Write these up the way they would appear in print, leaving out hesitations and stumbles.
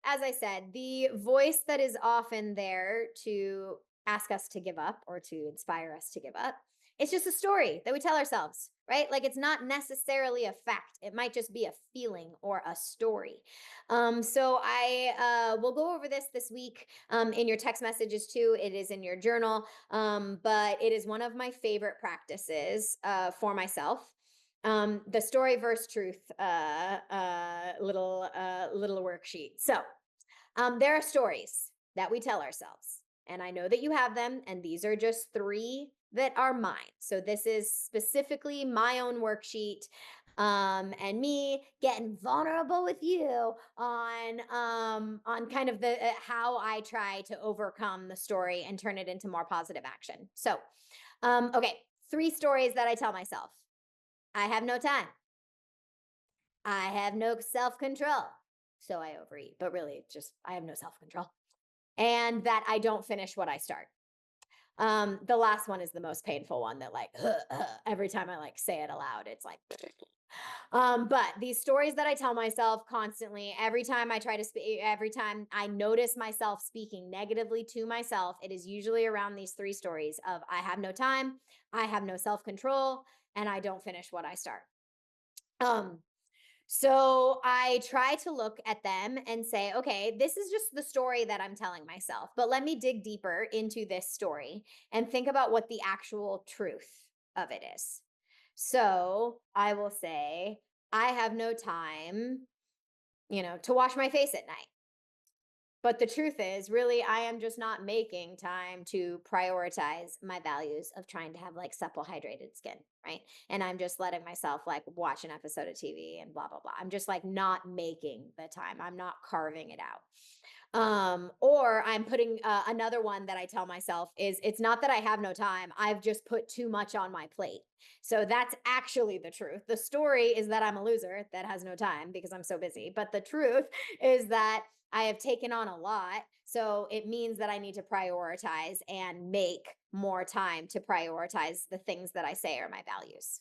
as I said, the voice that is often there to ask us to give up or to inspire us to give up, it's just a story that we tell ourselves, right? Like it's not necessarily a fact. It might just be a feeling or a story. So I will go over this week in your text messages too. It is in your journal, but it is one of my favorite practices for myself. The story versus truth little worksheet. So there are stories that we tell ourselves, and I know that you have them, and these are just three that are mine. So this is specifically my own worksheet, and me getting vulnerable with you on kind of the how I try to overcome the story and turn it into more positive action. So, okay, three stories that I tell myself. I have no time. I have no self control. So I overeat, but really, it's just I have no self control. And that I don't finish what I start. The last one is the most painful one that like every time I like say it aloud, it's like but these stories that I tell myself constantly, every time I try to speak, every time I notice myself speaking negatively to myself, it is usually around these three stories of I have no time, I have no self-control, and I don't finish what I start. Um, so I try to look at them and say, okay, this is just the story that I'm telling myself, but let me dig deeper into this story and think about what the actual truth of it is. So I will say, I have no time, to wash my face at night. But the truth is, really, I am just not making time to prioritize my values of trying to have like supple, hydrated skin, right? And I'm just letting myself like watch an episode of TV and blah, blah, blah. I'm just like not making the time. I'm not carving it out. Or I'm putting another one that I tell myself is it's not that I have no time. I've just put too much on my plate. So that's actually the truth. The story is that I'm a loser that has no time because I'm so busy. But the truth is that I have taken on a lot. So it means that I need to prioritize and make more time to prioritize the things that I say are my values.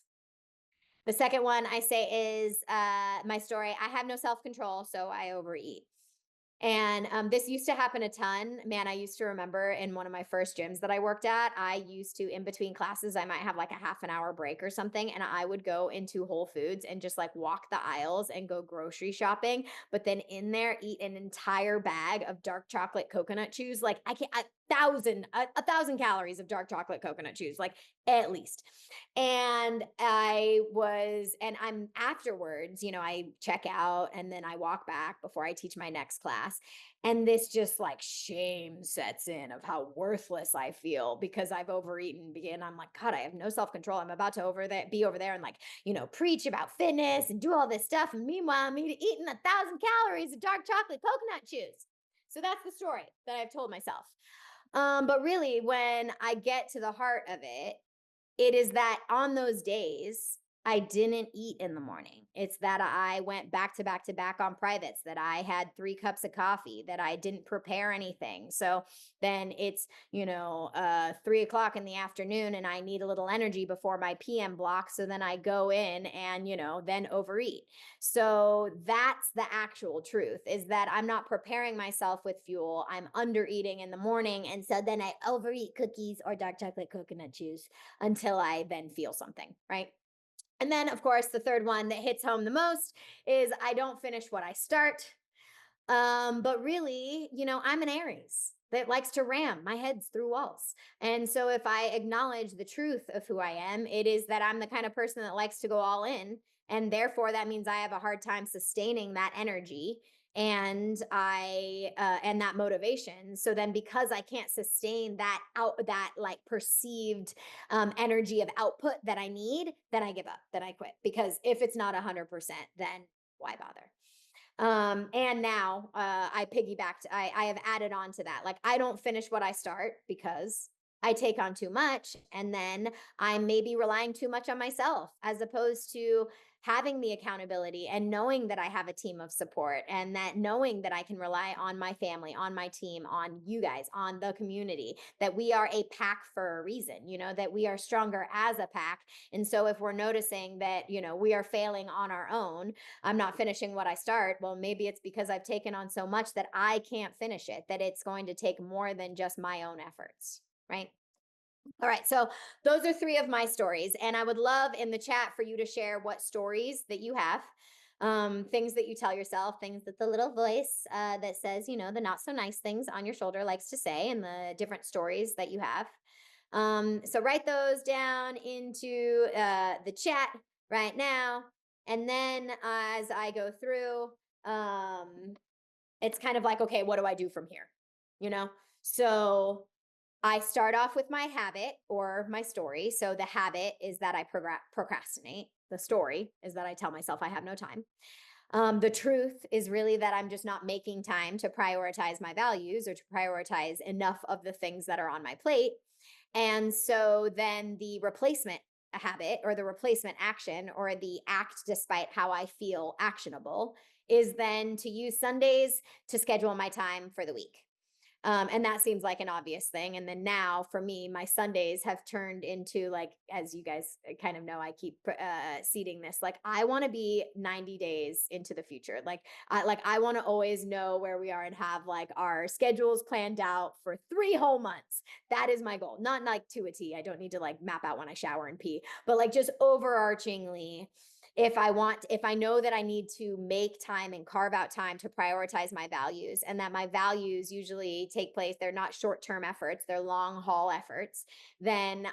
The second one I say is my story. I have no self control, so I overeat. And this used to happen a ton. Man, I used to remember in one of my first gyms that I worked at, I used to, in between classes, I might have like a half an hour break or something. And I would go into Whole Foods and just like walk the aisles and go grocery shopping. But then in there, eat an entire bag of dark chocolate coconut chews. Like I can't, a thousand calories of dark chocolate coconut chews, like at least. And I'm afterwards, I check out and then I walk back before I teach my next class. And this just like shame sets in of how worthless I feel because I've overeaten. And I'm like, God, I have no self control. I'm about to be over there and like, preach about fitness and do all this stuff. And meanwhile, I'm eating 1,000 calories of dark chocolate coconut chews. So that's the story that I've told myself. But really, when I get to the heart of it, it is that on those days, I didn't eat in the morning. It's that I went back to back to back on privates, that I had 3 cups of coffee, that I didn't prepare anything. So then it's, 3 o'clock in the afternoon and I need a little energy before my PM block. So then I go in and, then overeat. So that's the actual truth is that I'm not preparing myself with fuel. I'm under eating in the morning. And so then I overeat cookies or dark chocolate coconut chews until I then feel something, right? And then, of course, the third one that hits home the most is I don't finish what I start. But really, I'm an Aries that likes to ram my heads through walls. And so if I acknowledge the truth of who I am, it is that I'm the kind of person that likes to go all in. And therefore, that means I have a hard time sustaining that energy and that motivation. So then because I can't sustain that like perceived energy of output that I need, then I give up, then I quit. Because if it's not 100%, then why bother? And now I piggybacked, I have added on to that. Like I don't finish what I start because I take on too much and then I'm maybe relying too much on myself as opposed to having the accountability and knowing that I have a team of support, and that knowing that I can rely on my family, on my team, on you guys, on the community, that we are a pack for a reason, that we are stronger as a pack. And so if we're noticing that, we are failing on our own, I'm not finishing what I start, well, maybe it's because I've taken on so much that I can't finish it, that it's going to take more than just my own efforts, right? All right, so those are three of my stories, and I would love in the chat for you to share what stories that you have, things that you tell yourself, things that the little voice that says, the not so nice things on your shoulder likes to say, and the different stories that you have. So write those down into the chat right now, and then as I go through, it's kind of like, okay, what do I do from here? So I start off with my habit or my story. So the habit is that I procrastinate. The story is that I tell myself I have no time. The truth is really that I'm just not making time to prioritize my values or to prioritize enough of the things that are on my plate. And so then the replacement habit or the replacement action or the act despite how I feel actionable is then to use Sundays to schedule my time for the week. And that seems like an obvious thing. And then now for me, my Sundays have turned into, like, as you guys kind of know, I keep seeding this. Like, I want to be 90 days into the future. I want to always know where we are and have like our schedules planned out for 3 whole months. That is my goal. Not like to a T. I don't need to like map out when I shower and pee, but like just overarchingly, if I know that I need to make time and carve out time to prioritize my values, and that my values usually take place, they're not short-term efforts, they're long haul efforts, then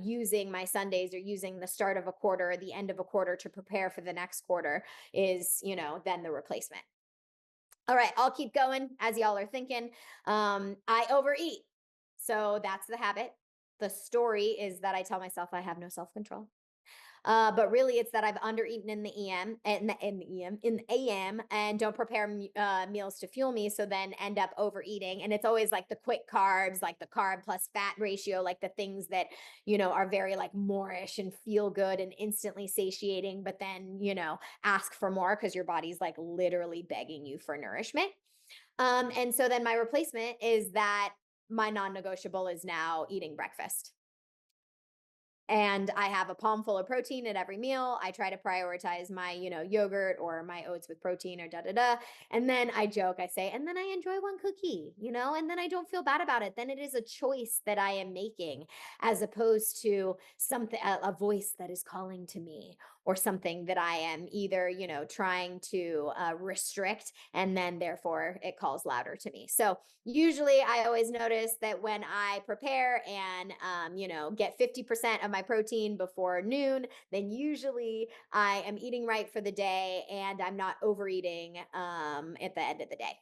using my Sundays or using the start of a quarter or the end of a quarter to prepare for the next quarter is, then the replacement. All right, I'll keep going as y'all are thinking. I overeat. So that's the habit. The story is that I tell myself I have no self-control. But really, it's that I've undereaten in the AM, and don't prepare meals to fuel me. So then end up overeating, and it's always like the quick carbs, like the carb plus fat ratio, like the things that are very like moreish and feel good and instantly satiating, but then ask for more because your body's like literally begging you for nourishment. And so then my replacement is that my non-negotiable is now eating breakfast. And I have a palm full of protein at every meal. I try to prioritize my, yogurt or my oats with protein or da da da. And then I joke, I say, and then I enjoy one cookie, and then I don't feel bad about it. Then it is a choice that I am making, as opposed to something, a voice that is calling to me, or something that I am either, trying to restrict, and then therefore it calls louder to me. So usually I always notice that when I prepare and, get 50% of my protein before noon, then usually I am eating right for the day and I'm not overeating at the end of the day.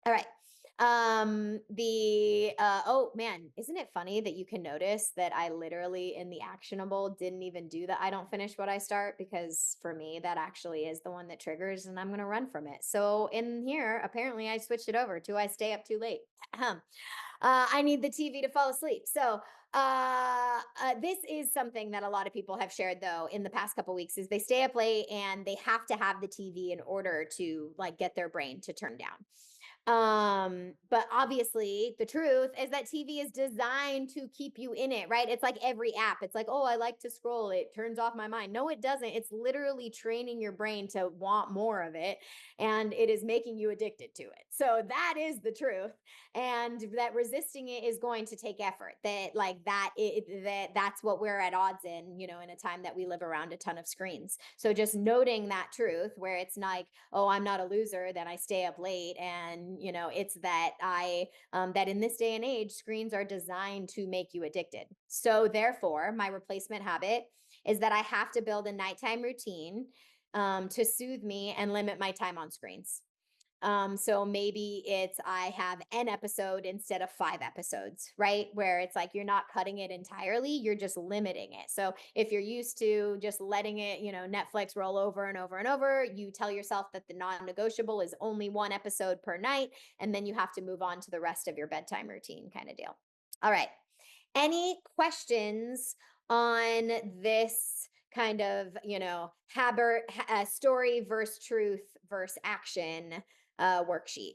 All right. Oh man, isn't it funny that you can notice that I literally in the actionable didn't even do that? I don't finish what I start, because for me that actually is the one that triggers and I'm going to run from it. So in here, apparently I switched it over to I stay up too late. I need the TV to fall asleep. So this is something that a lot of people have shared though in the past couple weeks, is they stay up late and they have to have the TV in order to like get their brain to turn down. But obviously the truth is that TV is designed to keep you in it, right? It's like every app. It's like, oh, I like to scroll. It turns off my mind. No, it doesn't. It's literally training your brain to want more of it, and it is making you addicted to it. So that is the truth. And that resisting it is going to take effort. That's what we're at odds in, in a time that we live around a ton of screens. So just noting that truth, where it's like, oh, I'm not a loser, then I stay up late. And it's that that in this day and age, screens are designed to make you addicted. So therefore my replacement habit is that I have to build a nighttime routine to soothe me and limit my time on screens. So maybe it's I have an episode instead of 5 episodes, right? Where it's like you're not cutting it entirely, you're just limiting it. So if you're used to just letting it, Netflix roll over and over and over, you tell yourself that the non-negotiable is only 1 episode per night, and then you have to move on to the rest of your bedtime routine kind of deal. All right. Any questions on this kind of, story versus truth versus action worksheet.